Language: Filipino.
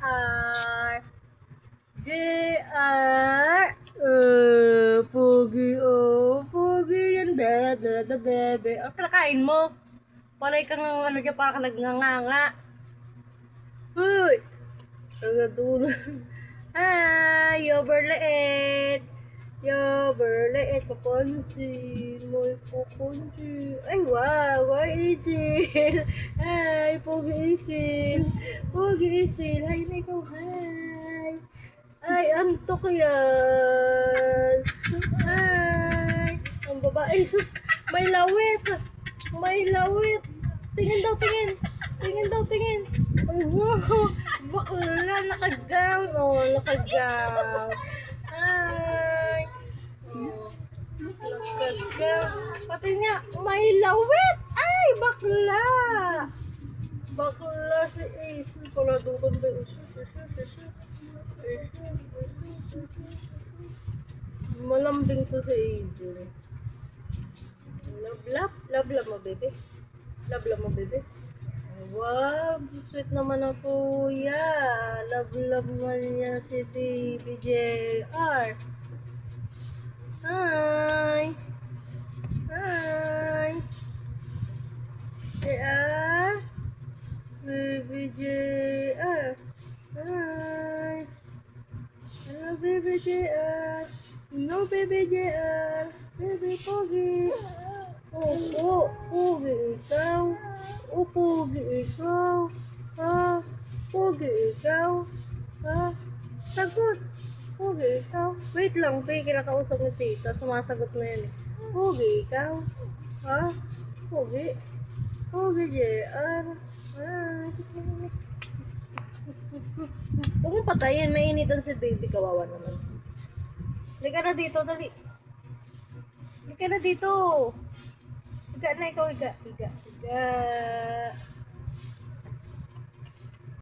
JR. JR. Pogi, pogi yan, bebe, bebe. Ang pinakain mo? Panay kang ano dyan, parang ka nagnganganga. Uy! Tagatulog. Hi! Yoberleet! Yoberleet! Papansin! May papansin! Ay, wow! Ay, Isil! Hi! Pogi Isil! Pogi Isil! Hi na ikaw! Hi! Ay, antok yan! Hi! Ang babae! Sus! May lawit! May lawit! Tingin daw, tingin! Tingin daw, tingin! Ay, wow! Bakla! Nakagown! Oh, nakagown! Hi! Oh, nakagown! Pati nga, may lawit! Ay, bakla! Bakla si Ace. Pala doon ba yung malambing to si Ace. Love, love. Love, love mo, baby. Love, love mo, baby. Wow, sweet naman ang kuya. Love, love man niya si Baby JR. Hi! Hi! JR? Baby JR. Hi! Hello, Baby JR. No, Baby JR. Baby Pogi. Oo, pogi ikaw. O, pogi ikaw. Ha? Pogi ikaw. Ha? Sagot. Pogi ikaw. Wait lang, Pay. Kinakausap ni tita. Sumasagot na yan eh. Pogi ikaw. Ha? Pogi. Pogi, JR. Ah. Huwag mo patayin. Mainitan si baby. Kawawa naman. Halika na dito. Dali. Halika na dito. Higa na ikaw, higa. Higa. Higa.